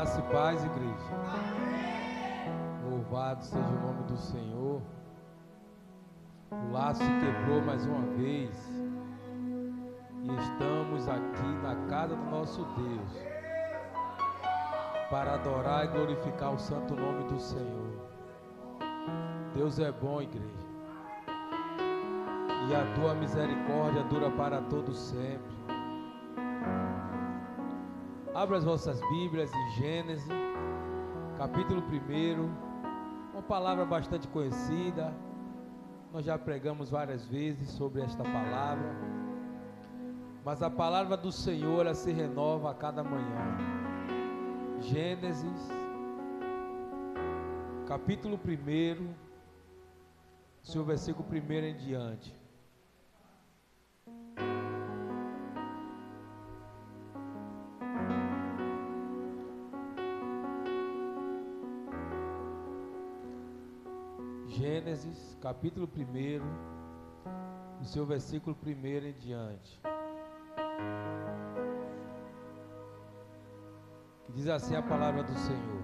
Graça e paz, igreja. Louvado seja o nome do Senhor. O laço se quebrou mais uma vez. E estamos aqui na casa do nosso Deus para adorar e glorificar o santo nome do Senhor. Deus é bom, igreja. E a tua misericórdia dura para todo sempre. Abra as vossas Bíblias em Gênesis, capítulo 1, uma palavra bastante conhecida. Nós já pregamos várias vezes sobre esta palavra, mas a palavra do Senhor, ela se renova a cada manhã. Gênesis, capítulo 1, seu versículo 1 em diante. Gênesis, capítulo 1, o seu versículo 1 em diante. Que diz assim a palavra do Senhor.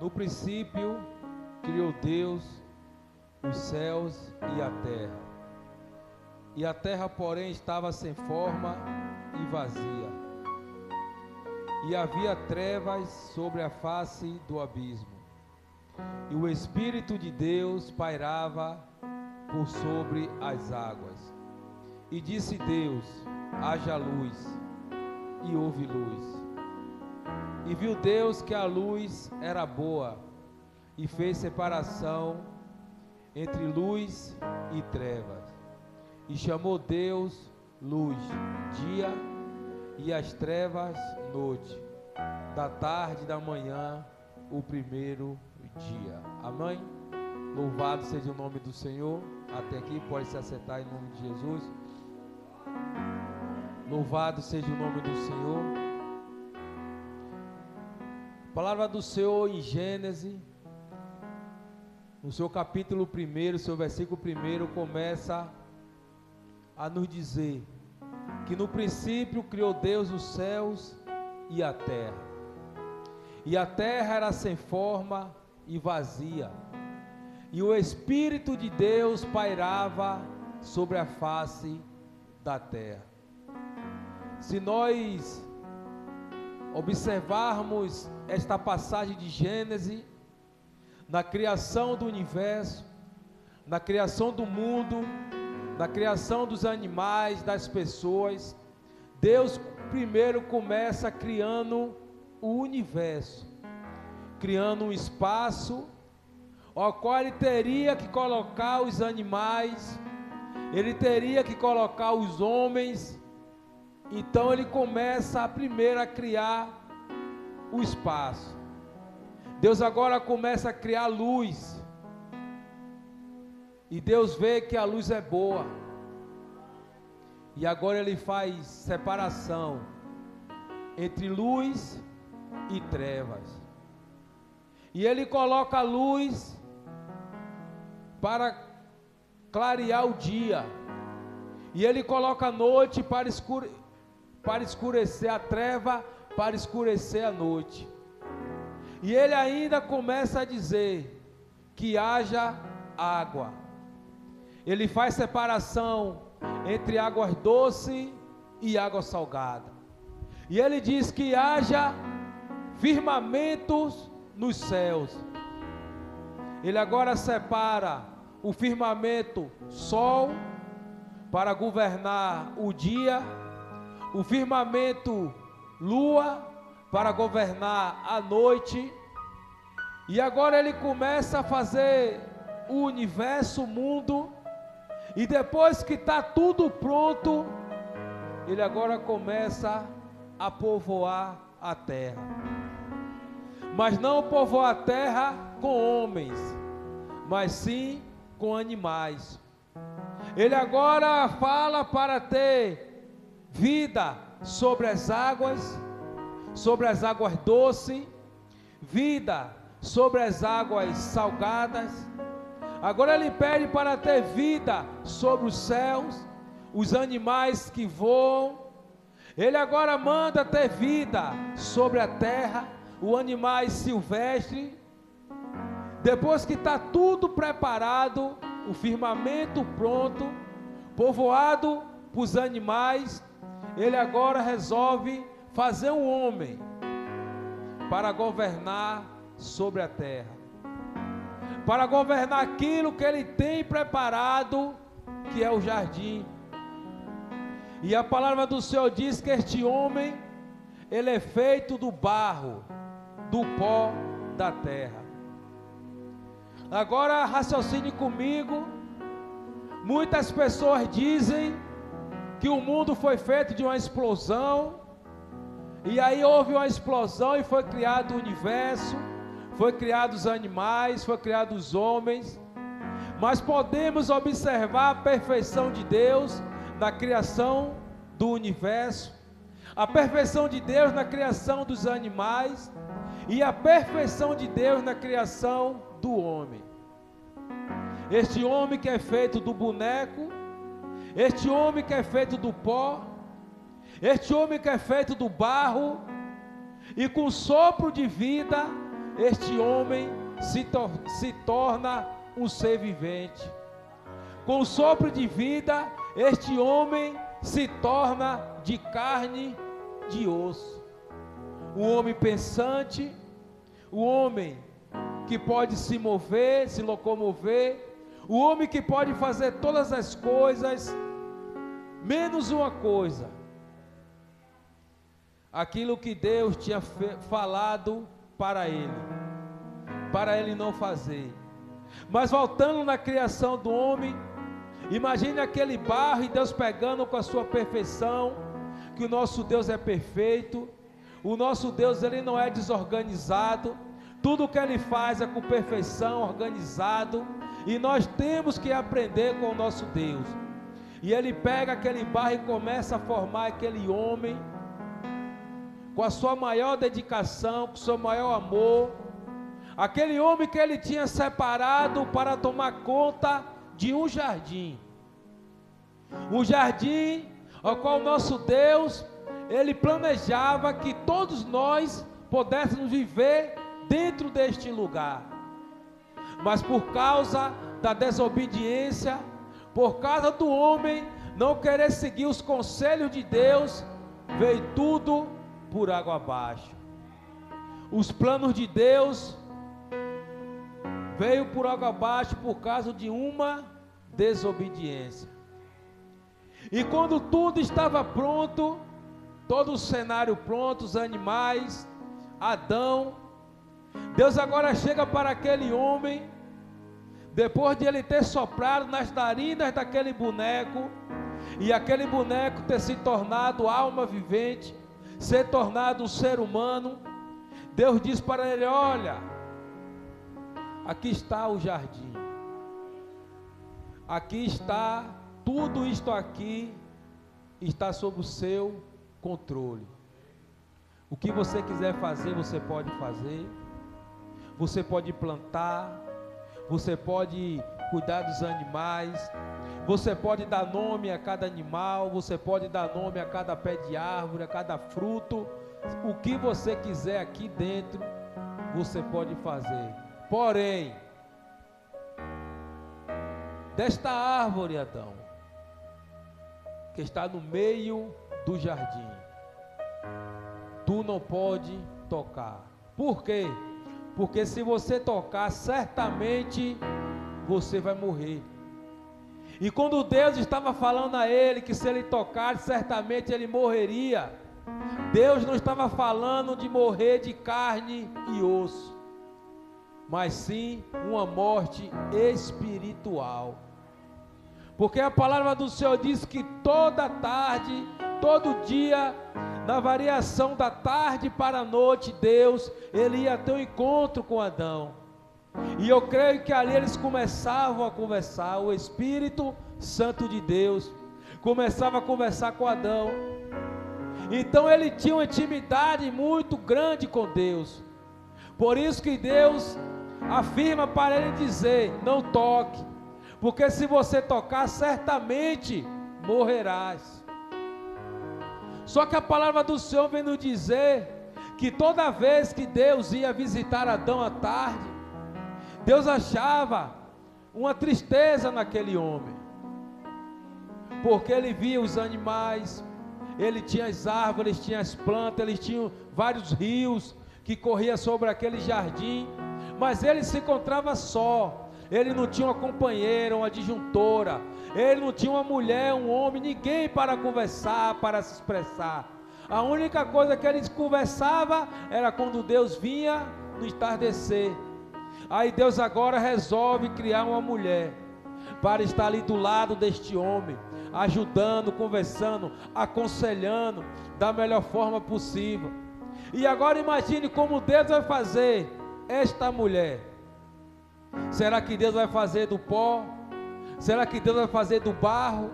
No princípio, criou Deus os céus e a terra. E a terra, porém, estava sem forma e vazia. E havia trevas sobre a face do abismo, e o Espírito de Deus pairava por sobre as águas. E disse Deus: haja luz, e houve luz. E viu Deus que a luz era boa, e fez separação entre luz e trevas. E chamou Deus luz dia, e as trevas noite, da tarde e da manhã o primeiro dia. Amém? Louvado seja o nome do Senhor. Até aqui pode se assentar em nome de Jesus. Louvado seja o nome do Senhor. A palavra do Senhor em Gênesis, no seu capítulo 1, seu versículo 1, começa a nos dizer que no princípio criou Deus os céus e a terra. E a terra era sem forma e vazia. E o Espírito de Deus pairava sobre a face da terra. Se nós observarmos esta passagem de Gênesis, na criação do universo, na criação do mundo, na criação dos animais, das pessoas, Deus primeiro começa criando o universo, criando um espaço ao qual Ele teria que colocar os animais, Ele teria que colocar os homens. Então Ele começa primeiro a criar o espaço. Deus agora começa a criar luz. E Deus vê que a luz é boa. E agora Ele faz separação entre luz e trevas. E Ele coloca a luz para clarear o dia. E Ele coloca a noite para escurecer a treva, para escurecer a noite. E Ele ainda começa a dizer que haja água. Ele faz separação entre águas doces e água salgada. E Ele diz que haja firmamentos nos céus. Ele agora separa o firmamento sol para governar o dia, o firmamento lua para governar a noite. E agora Ele começa a fazer o universo, o mundo. E depois que está tudo pronto, Ele agora começa a povoar a terra. Mas não povoar a terra com homens, mas sim com animais. Ele agora fala para ter vida sobre as águas doces, vida sobre as águas salgadas. Agora Ele pede para ter vida sobre os céus, os animais que voam. Ele agora manda ter vida sobre a terra, os animais silvestres. Depois que está tudo preparado, o firmamento pronto, povoado para os animais, ele agora resolve fazer um homem para governar sobre a terra, para governar aquilo que ele tem preparado, que é o jardim. E a palavra do Senhor diz que este homem, ele é feito do barro, do pó da terra. Agora raciocine comigo. Muitas pessoas dizem que o mundo foi feito de uma explosão, e aí houve uma explosão e foi criado o universo, foi criado os animais, foi criado os homens. Mas podemos observar a perfeição de Deus na criação do universo, a perfeição de Deus na criação dos animais e a perfeição de Deus na criação do homem. Este homem que é feito do boneco, este homem que é feito do pó, este homem que é feito do barro, e com sopro de vida, este homem se torna um ser vivente. Com sopro de vida, este homem se torna de carne, de osso. O homem pensante, o homem que pode se mover, se locomover, o homem que pode fazer todas as coisas, menos uma coisa: aquilo que Deus tinha falado para ele não fazer. Mas voltando na criação do homem, imagine aquele barro e Deus pegando com a sua perfeição, que o nosso Deus é perfeito, o nosso Deus ele não é desorganizado, tudo que ele faz é com perfeição, organizado, e nós temos que aprender com o nosso Deus. E ele pega aquele barro e começa a formar aquele homem, com a sua maior dedicação, com o seu maior amor, aquele homem que ele tinha separado para tomar conta de um jardim ao qual nosso Deus, ele planejava que todos nós pudéssemos viver dentro deste lugar. Mas por causa da desobediência, por causa do homem não querer seguir os conselhos de Deus, veio tudo por água abaixo. Os planos de Deus veio por água abaixo por causa de uma desobediência. E quando tudo estava pronto, todo o cenário pronto, os animais, Adão, Deus agora chega para aquele homem, depois de ele ter soprado nas narinas daquele boneco, e aquele boneco ter se tornado alma vivente, ser tornado um ser humano, Deus diz para ele: olha, aqui está o jardim, aqui está, tudo isto aqui está sob o seu controle. O que você quiser fazer, você pode fazer. Você pode plantar, você pode cuidar dos animais, você pode dar nome a cada animal, você pode dar nome a cada pé de árvore, a cada fruto. O que você quiser aqui dentro, você pode fazer. Porém, desta árvore, Adão, que está no meio do jardim, tu não pode tocar. Por quê? Porque se você tocar, certamente você vai morrer. E quando Deus estava falando a ele que se ele tocar, certamente ele morreria, Deus não estava falando de morrer de carne e osso, mas sim uma morte espiritual. Porque a palavra do Senhor diz que toda tarde, todo dia, na variação da tarde para a noite, Deus, ele ia ter um encontro com Adão. E eu creio que ali eles começavam a conversar, o Espírito Santo de Deus começava a conversar com Adão. Então ele tinha uma intimidade muito grande com Deus. Por isso que Deus afirma para ele dizer: não toque, porque se você tocar, certamente morrerás. Só que a palavra do Senhor vem nos dizer que toda vez que Deus ia visitar Adão à tarde, Deus achava uma tristeza naquele homem, porque ele via os animais, ele tinha as árvores, tinha as plantas, eles tinham vários rios que corriam sobre aquele jardim, mas ele se encontrava só. Ele não tinha uma companheira, uma adjuntora, ele não tinha uma mulher, um homem, ninguém para conversar, para se expressar. A única coisa que ele conversava era quando Deus vinha no entardecer. Aí Deus agora resolve criar uma mulher para estar ali do lado deste homem, ajudando, conversando, aconselhando da melhor forma possível. E agora imagine como Deus vai fazer esta mulher. Será que Deus vai fazer do pó? Será que Deus vai fazer do barro?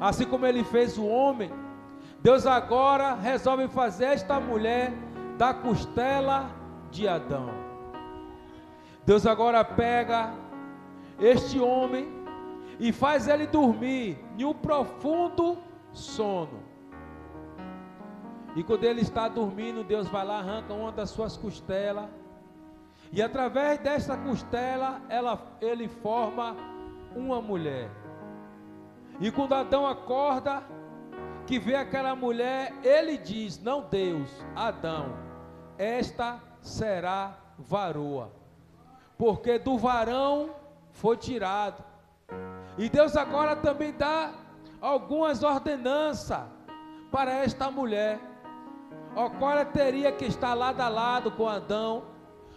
Assim como ele fez o homem, Deus agora resolve fazer esta mulher da costela de Adão. Deus agora pega este homem e faz ele dormir em um profundo sono. E quando ele está dormindo, Deus vai lá, arranca uma das suas costelas, e através desta costela, ele forma uma mulher. E quando Adão acorda, que vê aquela mulher, ele diz, não Deus, Adão, esta será varoa, porque do varão foi tirado. E Deus agora também dá algumas ordenanças para esta mulher, a qual ela teria que estar lado a lado com Adão,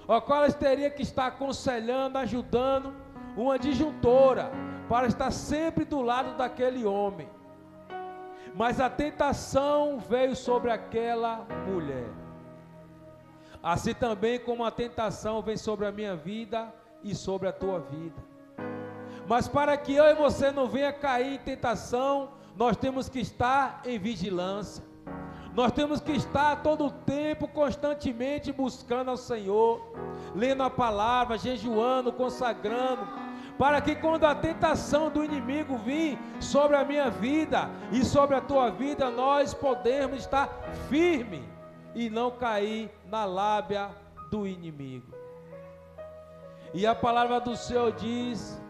a qual ela teria que estar aconselhando, ajudando, uma disjuntora, para estar sempre do lado daquele homem. Mas a tentação veio sobre aquela mulher, assim também como a tentação vem sobre a minha vida e sobre a tua vida. Mas para que eu e você não venha cair em tentação, nós temos que estar em vigilância. Nós temos que estar todo o tempo, constantemente buscando ao Senhor, lendo a palavra, jejuando, consagrando, para que quando a tentação do inimigo vir sobre a minha vida e sobre a tua vida, nós podemos estar firmes e não cair na lábia do inimigo. E a palavra do Senhor diz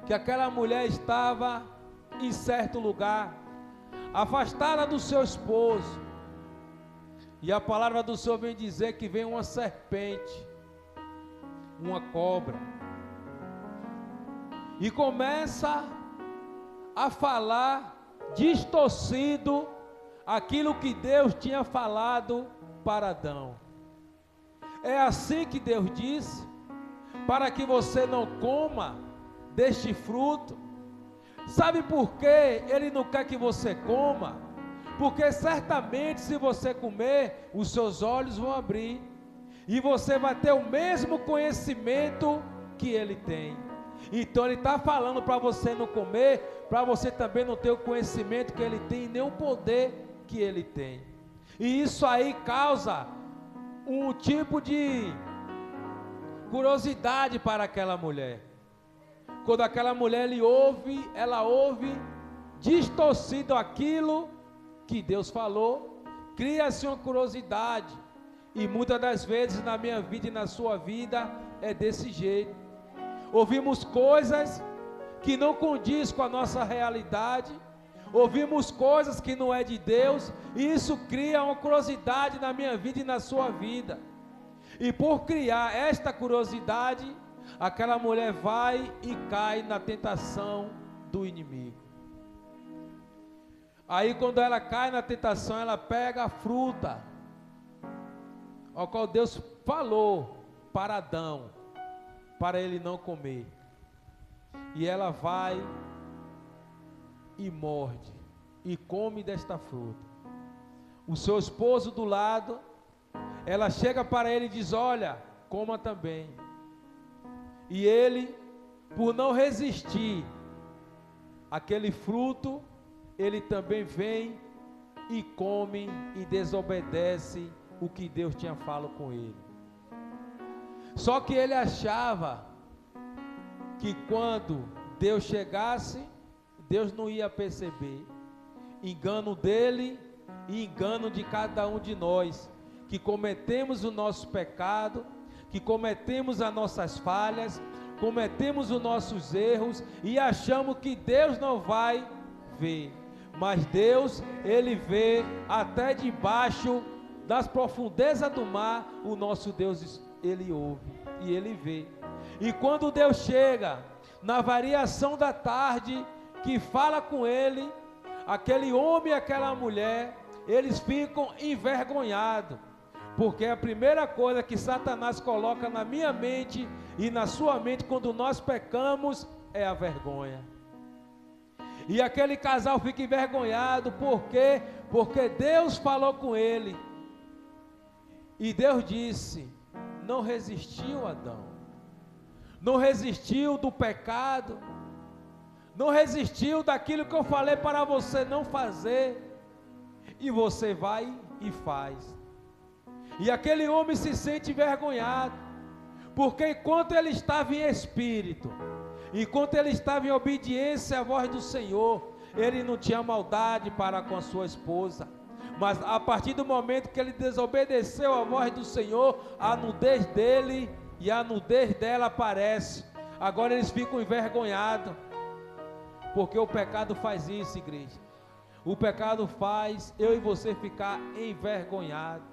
que aquela mulher estava em certo lugar, afastada do seu esposo. E a palavra do Senhor vem dizer que vem uma serpente, uma cobra, e começa a falar distorcido aquilo que Deus tinha falado para Adão. É assim que Deus disse, para que você não coma deste fruto. Sabe por que Ele não quer que você coma? Porque certamente se você comer, os seus olhos vão abrir, e você vai ter o mesmo conhecimento que Ele tem. Então Ele está falando para você não comer, para você também não ter o conhecimento que Ele tem, nem o poder que Ele tem. E isso aí causa um tipo de curiosidade para aquela mulher. Quando aquela mulher ela ouve distorcido aquilo que Deus falou, cria-se uma curiosidade. E muitas das vezes na minha vida e na sua vida é desse jeito. Ouvimos coisas que não condiz com a nossa realidade, ouvimos coisas que não é de Deus, e isso cria uma curiosidade na minha vida e na sua vida. E por criar esta curiosidade, aquela mulher vai e cai na tentação do inimigo. Aí quando ela cai na tentação, ela pega a fruta, ao qual Deus falou para Adão, para ele não comer. E ela vai e morde, e come desta fruta. O seu esposo do lado, ela chega para ele e diz, olha, coma também. E ele, por não resistir àquele fruto, ele também vem e come e desobedece o que Deus tinha falado com ele. Só que ele achava que quando Deus chegasse, Deus não ia perceber. engano dele e engano de cada um de nós, que cometemos o nosso pecado, que cometemos as nossas falhas, cometemos os nossos erros e achamos que Deus não vai ver. Mas Deus, Ele vê até debaixo das profundezas do mar. O nosso Deus, Ele ouve e Ele vê. E quando Deus chega na variação da tarde, que fala com Ele, aquele homem e aquela mulher, eles ficam envergonhados, porque a primeira coisa que Satanás coloca na minha mente e na sua mente quando nós pecamos é a vergonha. E aquele casal fica envergonhado, por quê? Porque Deus falou com ele, e Deus disse: não resistiu Adão, não resistiu do pecado, não resistiu daquilo que eu falei para você não fazer, e você vai e faz. E aquele homem se sente envergonhado, porque enquanto ele estava em espírito, enquanto ele estava em obediência à voz do Senhor, ele não tinha maldade para com a sua esposa. Mas a partir do momento que ele desobedeceu à voz do Senhor, a nudez dele e a nudez dela aparece. Agora eles ficam envergonhados, porque o pecado faz isso, igreja. O pecado faz eu e você ficar envergonhado.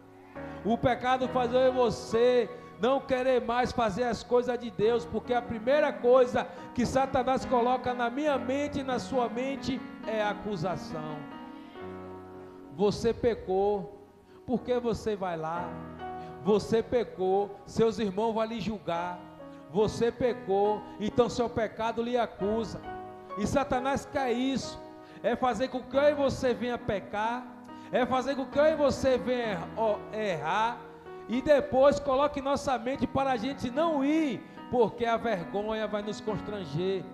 O pecado faz eu e você não querer mais fazer as coisas de Deus, porque a primeira coisa que Satanás coloca na minha mente e na sua mente é a acusação. Você pecou, por que você vai lá? Você pecou, seus irmãos vão lhe julgar. Você pecou, então seu pecado lhe acusa. E Satanás quer isso, é fazer com que eu e você venha pecar, é fazer com que eu e você venha errar, e depois coloque nossa mente para a gente não ir, porque a vergonha vai nos constranger.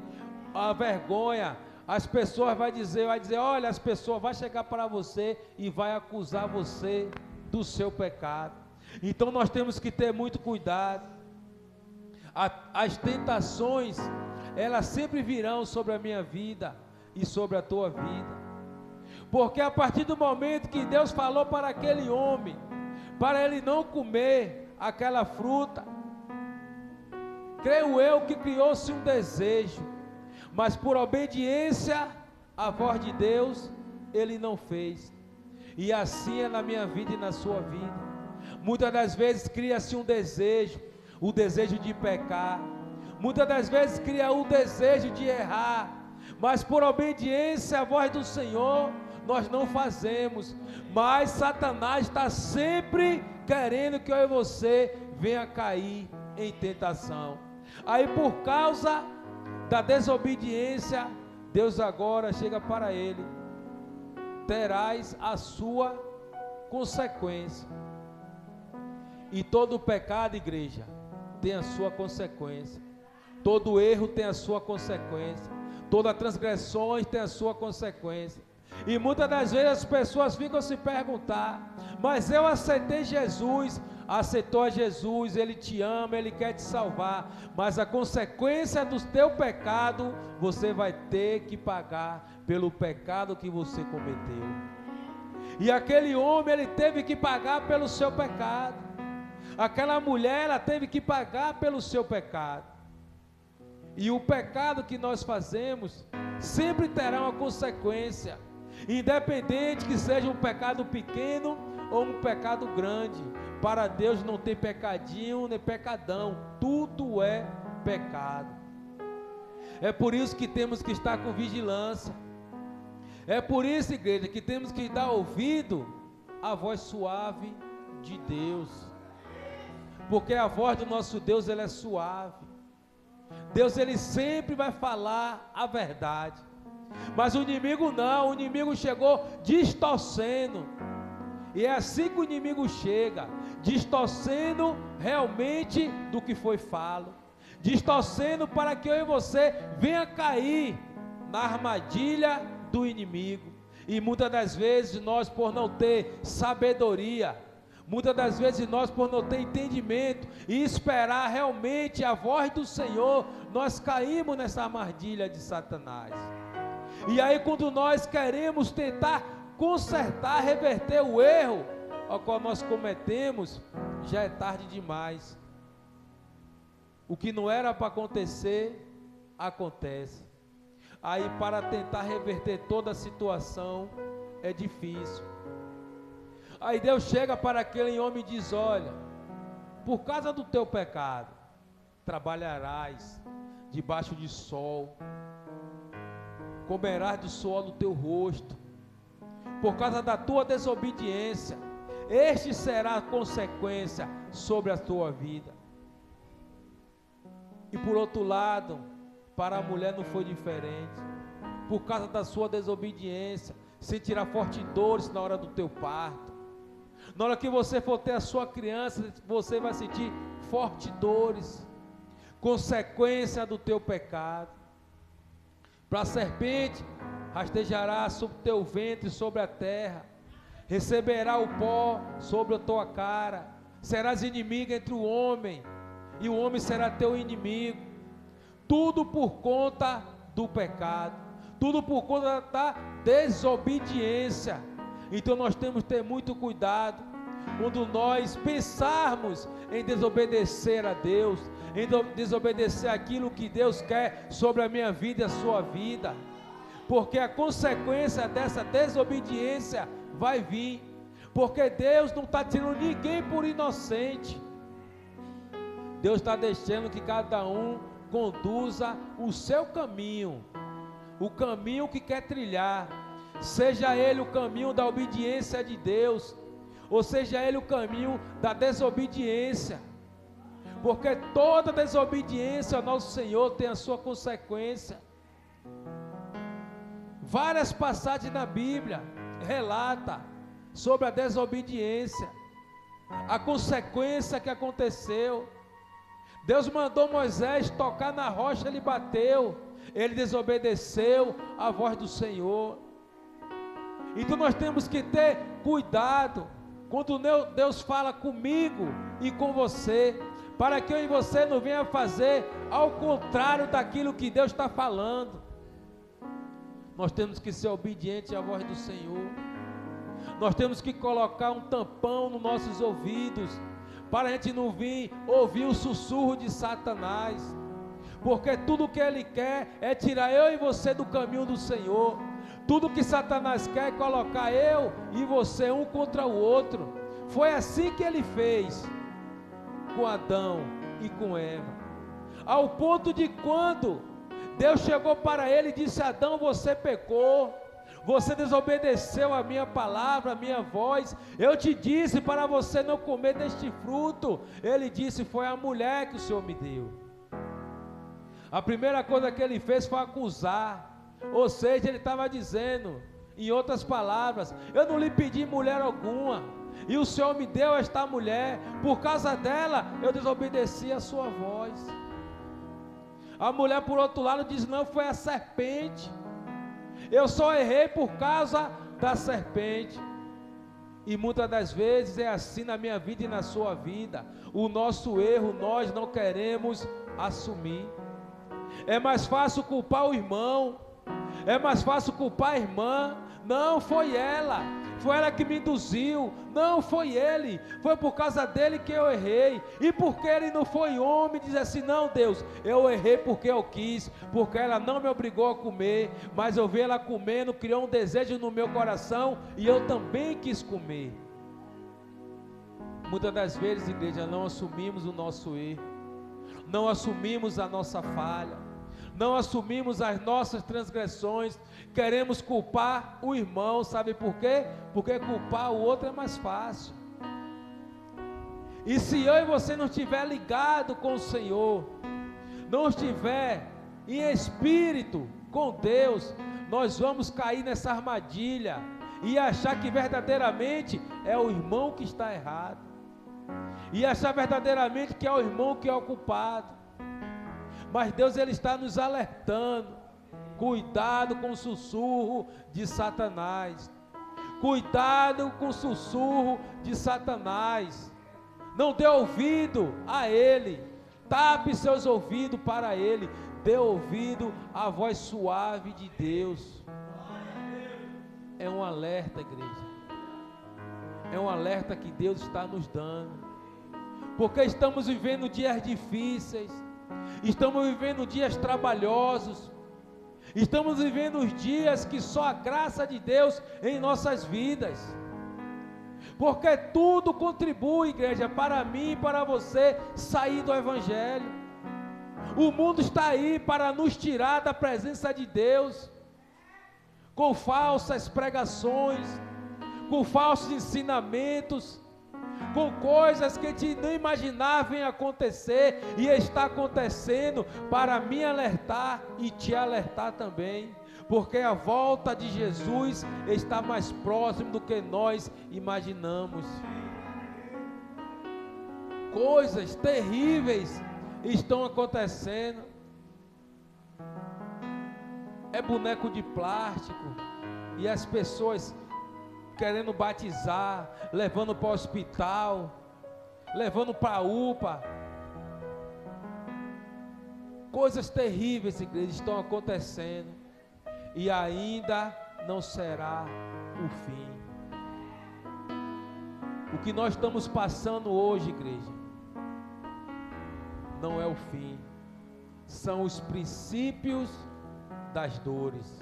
A vergonha, as pessoas vão dizer, olha, as pessoas vão chegar para você e vai acusar você do seu pecado. Então nós temos que ter muito cuidado. As tentações, elas sempre virão sobre a minha vida e sobre a tua vida, porque a partir do momento que Deus falou para aquele homem, para ele não comer aquela fruta, creio eu que criou-se um desejo, mas por obediência à voz de Deus, ele não fez. E assim é na minha vida e na sua vida. Muitas das vezes cria-se um desejo, o desejo de pecar, muitas das vezes cria o desejo de errar, mas por obediência à voz do Senhor, nós não fazemos. Mas Satanás está sempre querendo que eu e você venha cair em tentação. Aí por causa da desobediência, Deus agora chega para ele: terás a sua consequência. E todo pecado, igreja, tem a sua consequência. Todo erro tem a sua consequência. Toda transgressão tem a sua consequência. E muitas das vezes as pessoas ficam se perguntar: mas eu aceitei Jesus. Aceitou a Jesus, Ele te ama, Ele quer te salvar, mas a consequência do teu pecado, você vai ter que pagar pelo pecado que você cometeu. E aquele homem, ele teve que pagar pelo seu pecado. Aquela mulher, ela teve que pagar pelo seu pecado. E o pecado que nós fazemos sempre terá uma consequência, independente que seja um pecado pequeno ou um pecado grande. Para Deus não tem pecadinho nem pecadão, tudo é pecado. É por isso que temos que estar com vigilância. É por isso, igreja, que temos que dar ouvido à voz suave de Deus, porque a voz do nosso Deus, ela é suave. Deus, ele sempre vai falar a verdade, mas o inimigo não. O inimigo chegou distorcendo, e é assim que o inimigo chega, distorcendo realmente do que foi falo, distorcendo para que eu e você venha cair na armadilha do inimigo. E muitas das vezes nós, por não ter sabedoria, muitas das vezes nós, por não ter entendimento e esperar realmente a voz do Senhor, nós caímos nessa armadilha de Satanás. E aí quando nós queremos tentar consertar, reverter o erro ao qual nós cometemos, já é tarde demais. O que não era para acontecer, acontece. Aí para tentar reverter toda a situação, é difícil. Aí Deus chega para aquele homem e diz: olha, por causa do teu pecado, trabalharás debaixo de sol, comerás do suor do teu rosto, por causa da tua desobediência, este será a consequência sobre a tua vida. E por outro lado, para a mulher não foi diferente. Por causa da sua desobediência, sentirá fortes dores na hora do teu parto. Na hora que você for ter a sua criança, você vai sentir fortes dores, consequência do teu pecado. Para a serpente, rastejará sobre o teu ventre, sobre a terra, receberá o pó sobre a tua cara, serás inimigo entre o homem, e o homem será teu inimigo. Tudo por conta do pecado, tudo por conta da desobediência. Então nós temos que ter muito cuidado quando nós pensarmos em desobedecer a Deus, em desobedecer aquilo que Deus quer sobre a minha vida e a sua vida, porque a consequência dessa desobediência vai vir, porque Deus não está tirando ninguém por inocente. Deus está deixando que cada um conduza o seu caminho, o caminho que quer trilhar, seja ele o caminho da obediência de Deus, ou seja ele o caminho da desobediência, porque toda desobediência ao nosso Senhor tem a sua consequência. Várias passagens na Bíblia relata sobre a desobediência, a consequência que aconteceu. Deus mandou Moisés tocar na rocha, ele bateu, ele desobedeceu a voz do Senhor. Então nós temos que ter cuidado quando Deus fala comigo e com você, para que eu e você não venha fazer ao contrário daquilo que Deus está falando. Nós temos que ser obedientes à voz do Senhor. Nós temos que colocar um tampão nos nossos ouvidos, para a gente não vir ouvir o sussurro de Satanás, porque tudo que ele quer é tirar eu e você do caminho do Senhor. Tudo que Satanás quer é colocar eu e você um contra o outro. Foi assim que ele fez com Adão e com Eva, ao ponto de quando Deus chegou para ele e disse: Adão, você pecou, você desobedeceu a minha palavra, a minha voz, eu te disse para você não comer deste fruto. Ele disse: foi a mulher que o Senhor me deu. A primeira coisa que ele fez foi acusar, ou seja, ele estava dizendo, em outras palavras: eu não lhe pedi mulher alguma, e o Senhor me deu esta mulher, por causa dela eu desobedeci a sua voz. A mulher, por outro lado, diz: não, foi a serpente, eu só errei por causa da serpente. E muitas das vezes é assim na minha vida e na sua vida. O nosso erro nós não queremos assumir. É mais fácil culpar o irmão, é mais fácil culpar a irmã. Não, foi ela que me induziu, não foi ele, foi por causa dele que eu errei. E porque ele não foi homem, diz assim: não, Deus, eu errei porque eu quis, porque ela não me obrigou a comer, mas eu vi ela comendo, criou um desejo no meu coração e eu também quis comer. Muitas das vezes, igreja, não assumimos o nosso erro, não assumimos a nossa falha, não assumimos as nossas transgressões, queremos culpar o irmão. Sabe por quê? Porque culpar o outro é mais fácil. E se eu e você não estiver ligado com o Senhor, não estiver em espírito com Deus, nós vamos cair nessa armadilha e achar que verdadeiramente é o irmão que está errado, e achar verdadeiramente que é o irmão que é o culpado. Mas Deus, ele está nos alertando: cuidado com o sussurro de Satanás, cuidado com o sussurro de Satanás, não dê ouvido a ele, tape seus ouvidos para ele, dê ouvido à voz suave de Deus. É um alerta, igreja. É um alerta que Deus está nos dando. Porque estamos vivendo dias difíceis. Estamos vivendo dias trabalhosos. Estamos vivendo os dias que só a graça de Deus em nossas vidas. Porque tudo contribui, igreja, para mim e para você sair do Evangelho. O mundo está aí para nos tirar da presença de Deus, com falsas pregações, com falsos ensinamentos, com coisas que a gente não imaginava em acontecer e está acontecendo para me alertar e te alertar também. Porque a volta de Jesus está mais próximo do que nós imaginamos. Coisas terríveis estão acontecendo. É boneco de plástico e as pessoas querendo batizar, levando para o hospital, levando para a UPA. Coisas terríveis, igreja, estão acontecendo. E ainda não será o fim. O que nós estamos passando hoje, igreja, não é o fim. São os princípios das dores.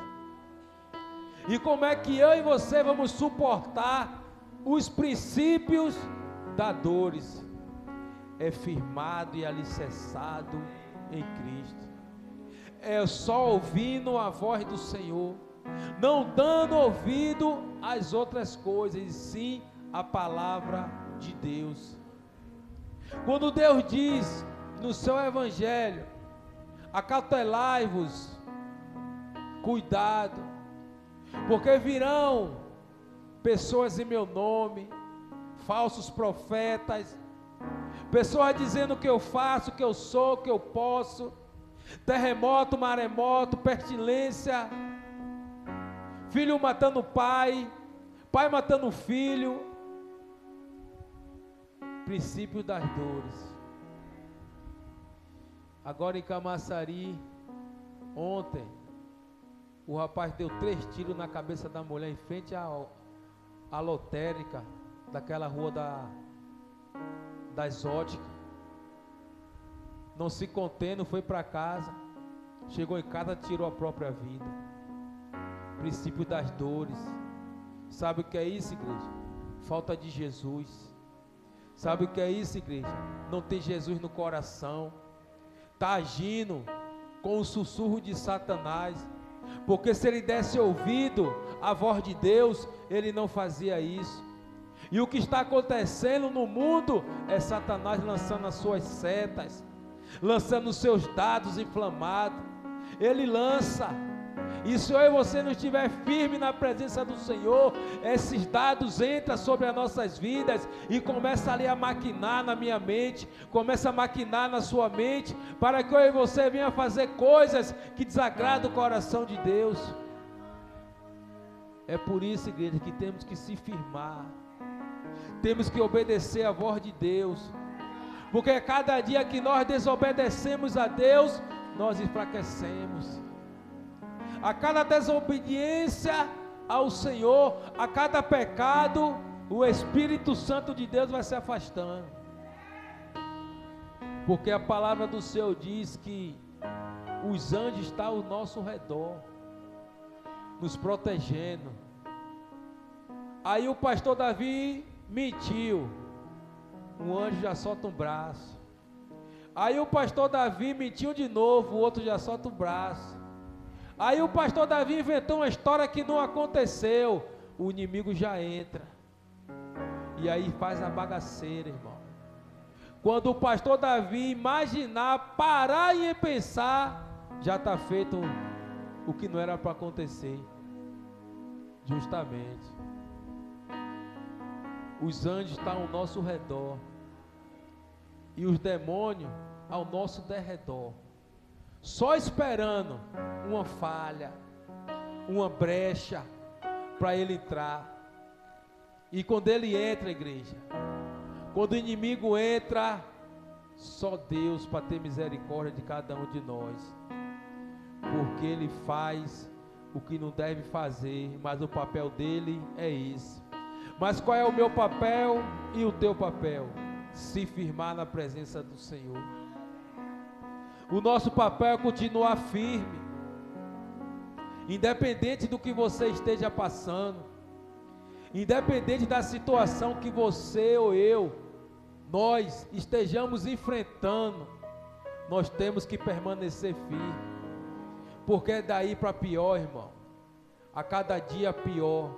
E como é que eu e você vamos suportar os princípios das dores? É firmado e alicerçado em Cristo. É só ouvindo a voz do Senhor, não dando ouvido às outras coisas, e sim a palavra de Deus. Quando Deus diz no seu Evangelho: acautelai-vos, cuidado, porque virão pessoas em meu nome, falsos profetas, pessoas dizendo que eu faço, que eu sou, que eu posso. Terremoto, maremoto, pestilência, filho matando pai, pai matando filho. Princípio das dores. Agora em Camaçari, ontem, o rapaz deu 3 tiros na cabeça da mulher em frente à lotérica daquela rua da Exótica. Não se contendo, foi para casa, chegou em casa, tirou a própria vida. Princípio das dores. Sabe o que é isso, igreja? Falta de Jesus. Sabe o que é isso, igreja? Não tem Jesus no coração. Está agindo com o sussurro de Satanás. Porque se ele desse ouvido à voz de Deus, ele não fazia isso. E o que está acontecendo no mundo é Satanás lançando as suas setas, lançando os seus dados inflamados. Ele lança. E se eu e você não estiver firme na presença do Senhor, esses dados entram sobre as nossas vidas e começa ali a maquinar na minha mente, começa a maquinar na sua mente, para que eu e você venha fazer coisas que desagradam o coração de Deus. É por isso, igreja, que temos que se firmar, temos que obedecer a voz de Deus. Porque cada dia que nós desobedecemos a Deus, nós enfraquecemos. A cada desobediência ao Senhor, a cada pecado, o Espírito Santo de Deus vai se afastando. Porque a palavra do Senhor diz que os anjos estão ao nosso redor, nos protegendo. Aí o pastor Davi mentiu. Um anjo já solta um braço. Aí o pastor Davi mentiu de novo, o outro já solta o braço. Aí o pastor Davi inventou uma história que não aconteceu, o inimigo já entra. E aí faz a bagaceira, irmão. Quando o pastor Davi imaginar, parar e pensar, já está feito o que não era para acontecer. Justamente. Os anjos estão ao nosso redor. E os demônios ao nosso derredor. Só esperando uma falha, uma brecha, para ele entrar. E quando ele entra, igreja, quando o inimigo entra, só Deus para ter misericórdia de cada um de nós. Porque ele faz o que não deve fazer, mas o papel dele é esse. Mas qual é o meu papel e o teu papel? Se firmar na presença do Senhor. O nosso papel é continuar firme, independente do que você esteja passando, independente da situação que você ou eu, nós estejamos enfrentando, nós temos que permanecer firme, porque é daí para pior, irmão, a cada dia pior.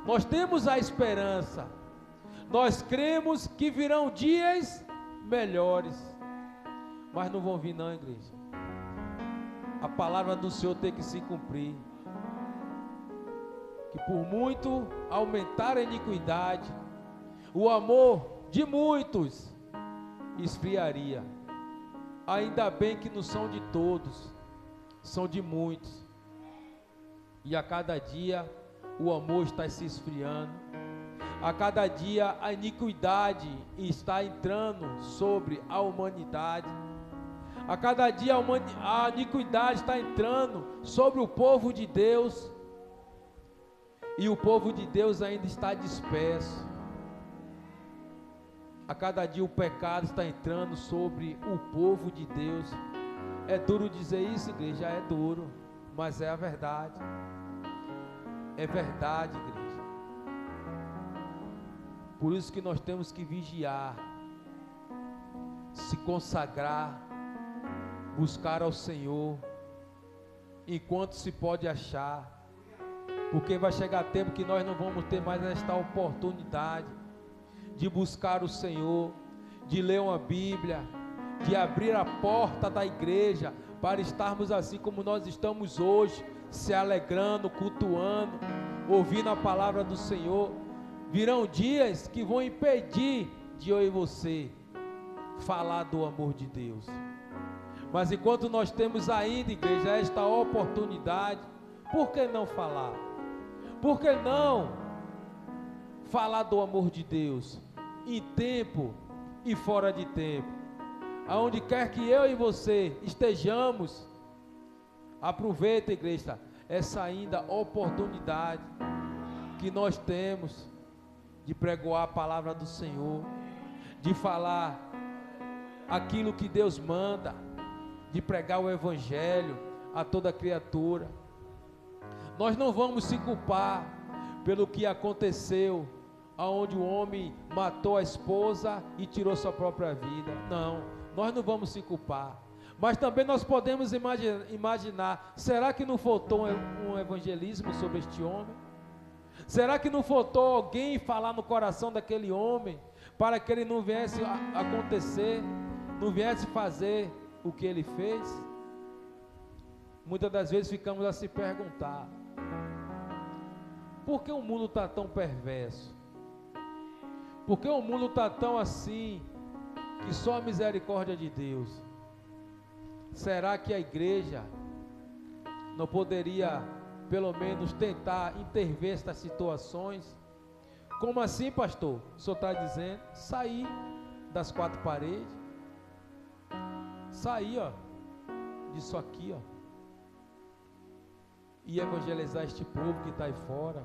Nós temos a esperança, nós cremos que virão dias melhores, mas não vão vir não, igreja. A palavra do Senhor tem que se cumprir, que por muito aumentar a iniquidade, o amor de muitos esfriaria. Ainda bem que não são de todos, são de muitos, e a cada dia o amor está se esfriando, a cada dia a iniquidade está entrando sobre a humanidade, a cada dia a iniquidade está entrando sobre o povo de Deus, e o povo de Deus ainda está disperso. A cada dia o pecado está entrando sobre o povo de Deus. É duro dizer isso, igreja, é duro, mas é a verdade. É verdade, igreja. Por isso que nós temos que vigiar, se consagrar, buscar ao Senhor, enquanto se pode achar, porque vai chegar tempo que nós não vamos ter mais esta oportunidade de buscar o Senhor, de ler uma Bíblia, de abrir a porta da igreja, para estarmos assim como nós estamos hoje, se alegrando, cultuando, ouvindo a palavra do Senhor. Virão dias que vão impedir de eu e você falar do amor de Deus, mas enquanto nós temos ainda, igreja, esta oportunidade, por que não falar? Por que não falar do amor de Deus, em tempo e fora de tempo? Aonde quer que eu e você estejamos, aproveita, igreja, essa ainda oportunidade que nós temos de pregoar a palavra do Senhor, de falar aquilo que Deus manda, de pregar o Evangelho a toda criatura. Nós não vamos se culpar pelo que aconteceu, aonde o homem matou a esposa e tirou sua própria vida. Não, nós não vamos se culpar, mas também nós podemos imaginar, será que não faltou um evangelismo sobre este homem? Será que não faltou alguém falar no coração daquele homem, para que ele não viesse a acontecer, não viesse fazer o que ele fez? Muitas das vezes ficamos a se perguntar, por que o mundo está tão perverso? Por que o mundo está tão assim, que só a misericórdia de Deus? Será que a igreja não poderia, pelo menos, tentar intervir estas situações? Como assim, pastor? O senhor está dizendo, sair das quatro paredes, sair, disso aqui, e evangelizar este povo que está aí fora,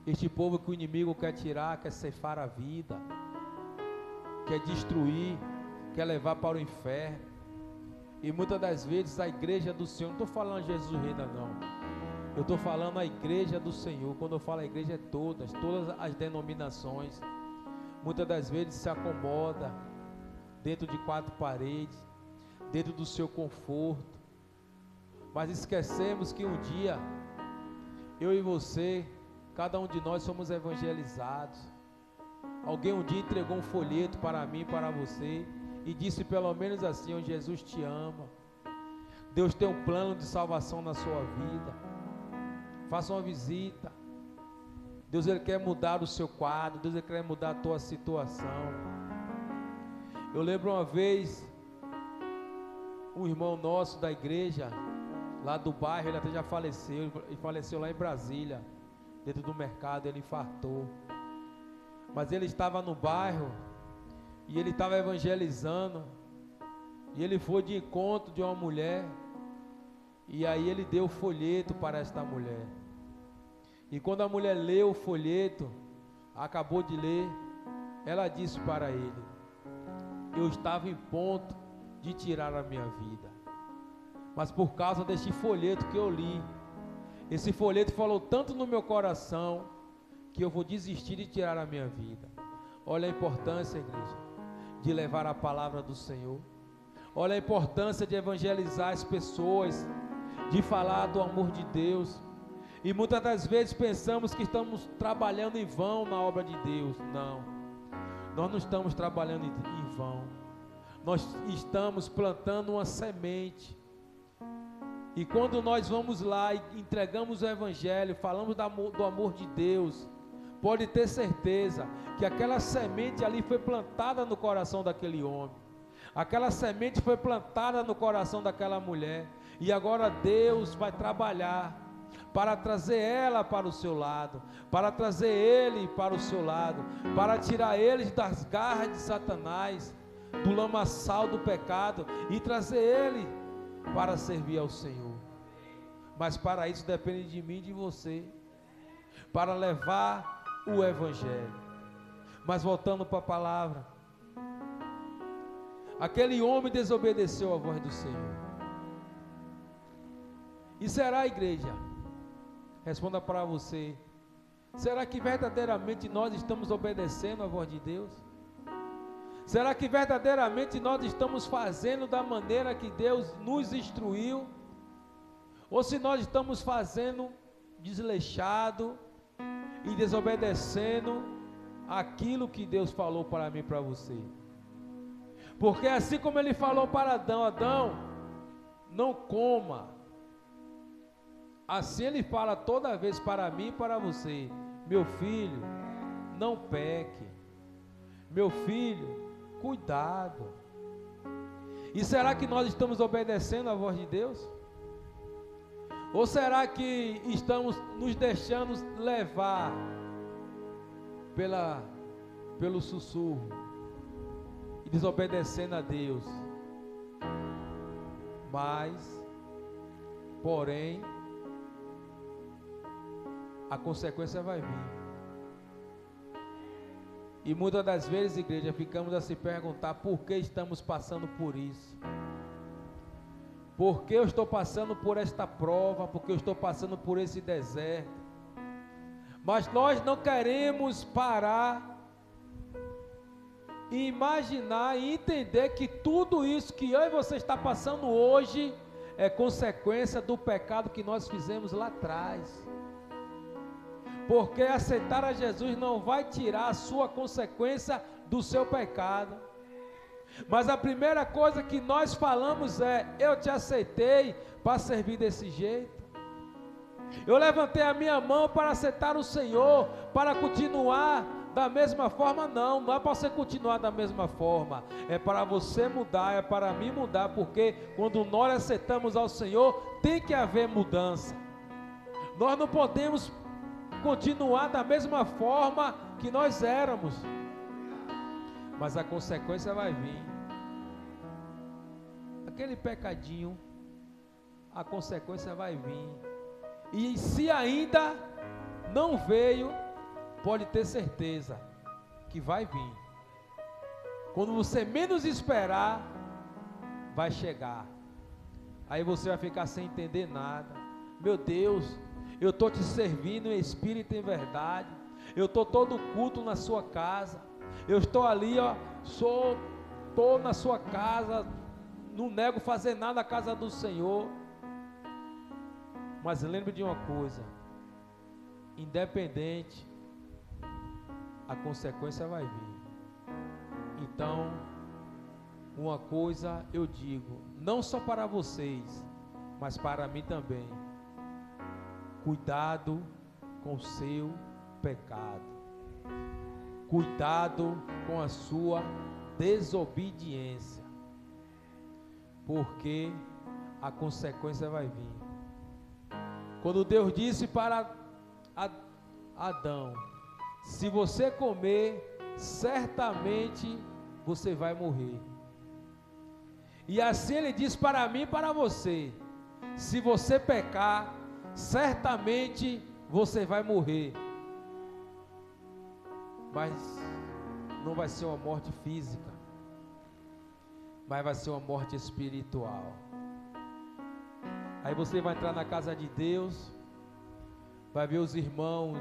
este povo que o inimigo quer tirar, quer ceifar a vida, quer destruir, quer levar para o inferno. E muitas das vezes a igreja do Senhor, não estou falando Jesus reina não, eu estou falando a igreja do Senhor. Quando eu falo a igreja, é todas as denominações, muitas das vezes se acomoda dentro de quatro paredes, dentro do seu conforto, mas esquecemos que um dia, eu e você, cada um de nós somos evangelizados. Alguém um dia entregou um folheto para mim, para você, e disse pelo menos assim, Jesus te ama, Deus tem um plano de salvação na sua vida, faça uma visita. Deus, Ele quer mudar o seu quadro, Deus, Ele quer mudar a tua situação. Eu lembro uma vez, um irmão nosso da igreja, lá do bairro, ele até já faleceu, ele faleceu lá em Brasília, dentro do mercado, ele infartou, mas ele estava no bairro, e ele estava evangelizando, e ele foi de encontro de uma mulher, E aí ele deu o folheto para esta mulher. E quando a mulher leu o folheto, acabou de ler, ela disse para ele: eu estava em ponto de tirar a minha vida, mas por causa deste folheto que eu li, esse folheto falou tanto no meu coração, que eu vou desistir de tirar a minha vida. Olha a importância, igreja, de levar a palavra do Senhor. Olha a importância de evangelizar as pessoas, de falar do amor de Deus. E muitas das vezes pensamos que estamos trabalhando em vão na obra de Deus. Não, nós não estamos trabalhando em vão. Nós estamos plantando uma semente. E quando nós vamos lá e entregamos o evangelho, falamos do amor de Deus, pode ter certeza que aquela semente ali foi plantada no coração daquele homem. Aquela semente foi plantada no coração daquela mulher. E agora Deus vai trabalhar para trazer ela para o seu lado, para trazer ele para o seu lado, para tirar eles das garras de Satanás, do lamaçal do pecado, e trazer ele para servir ao Senhor. Mas para isso depende de mim e de você, para levar o evangelho. Mas voltando para a palavra, aquele homem desobedeceu a voz do Senhor. E será, igreja? Responda para você: será que verdadeiramente nós estamos obedecendo a voz de Deus? Será que verdadeiramente nós estamos fazendo da maneira que Deus nos instruiu? Ou se nós estamos fazendo desleixado e desobedecendo aquilo que Deus falou para mim e para você? Porque assim como ele falou para Adão: Adão, não coma. Assim ele fala toda vez para mim e para você: meu filho, não peque. Meu filho, cuidado. E será que nós estamos obedecendo a voz de Deus? Ou será que estamos nos deixando levar pelo sussurro e desobedecendo a Deus? Mas, porém, a consequência vai vir. E muitas das vezes, igreja, ficamos a se perguntar: por que estamos passando por isso? Por que eu estou passando por esta prova? Por que eu estou passando por esse deserto? Mas nós não queremos parar e imaginar e entender que tudo isso que eu e você está passando hoje é consequência do pecado que nós fizemos lá atrás. Porque aceitar a Jesus não vai tirar a sua consequência do seu pecado. Mas a primeira coisa que nós falamos é: eu te aceitei para servir desse jeito. Eu levantei a minha mão para aceitar o Senhor, para continuar da mesma forma. Não, não é para você continuar da mesma forma, é para você mudar, é para mim mudar, porque quando nós aceitamos ao Senhor, tem que haver mudança. Nós não podemos continuar da mesma forma que nós éramos, mas a consequência vai vir. Aquele pecadinho, a consequência vai vir. E se ainda não veio, pode ter certeza que vai vir. Quando você menos esperar, vai chegar. Aí você vai ficar sem entender nada. Meu Deus, eu estou te servindo em espírito e em verdade. Eu estou todo culto na sua casa. Eu estou ali, estou na sua casa. Não nego fazer nada na casa do Senhor. Mas lembre de uma coisa: independente, a consequência vai vir. Então, uma coisa eu digo, não só para vocês, mas para mim também: cuidado com o seu pecado, cuidado com a sua desobediência, porque a consequência vai vir. Quando Deus disse para Adão: se você comer, certamente você vai morrer. E assim ele diz para mim e para você: se você pecar, certamente você vai morrer. Mas não vai ser uma morte física, mas vai ser uma morte espiritual. Aí você vai entrar na casa de Deus, vai ver os irmãos,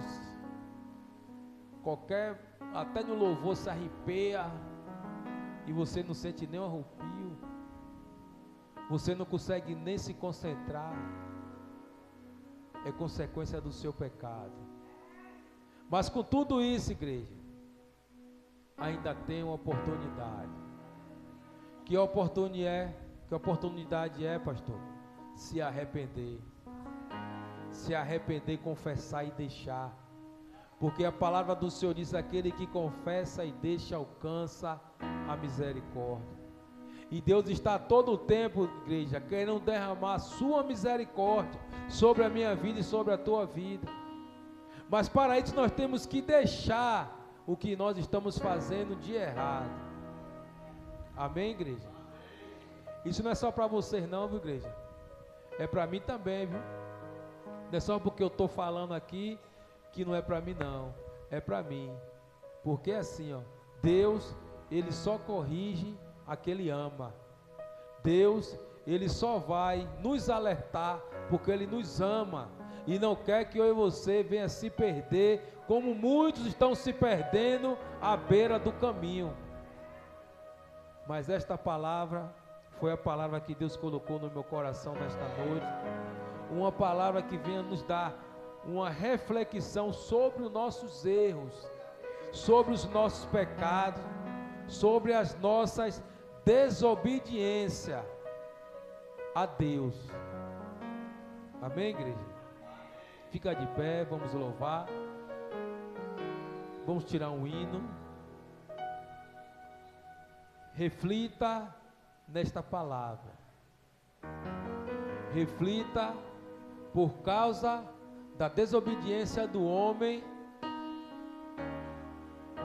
até no louvor se arrepia, e você não sente nem um arrepio, você não consegue nem se concentrar. É consequência do seu pecado. Mas com tudo isso, igreja, ainda tem uma oportunidade. Que oportunidade é, pastor? Se arrepender. Se arrepender, confessar e deixar. Porque a palavra do Senhor diz: aquele que confessa e deixa alcança a misericórdia. E Deus está a todo o tempo, igreja, querendo derramar a sua misericórdia sobre a minha vida e sobre a tua vida. Mas para isso nós temos que deixar o que nós estamos fazendo de errado. Amém, igreja? Isso não é só para vocês não, viu, igreja? É para mim também, viu? Não é só porque eu estou falando aqui que não é para mim não. É para mim. Porque assim, ó, Deus, Ele só corrige a que Ele ama. Deus, Ele só vai nos alertar porque Ele nos ama e não quer que eu e você venha se perder, como muitos estão se perdendo à beira do caminho. Mas esta palavra foi a palavra que Deus colocou no meu coração nesta noite, uma palavra que venha nos dar uma reflexão sobre os nossos erros, sobre os nossos pecados, sobre as nossas desobediências a Deus. Amém, igreja? Fica de pé, vamos louvar, vamos tirar um hino. Reflita nesta palavra, reflita por causa da desobediência do homem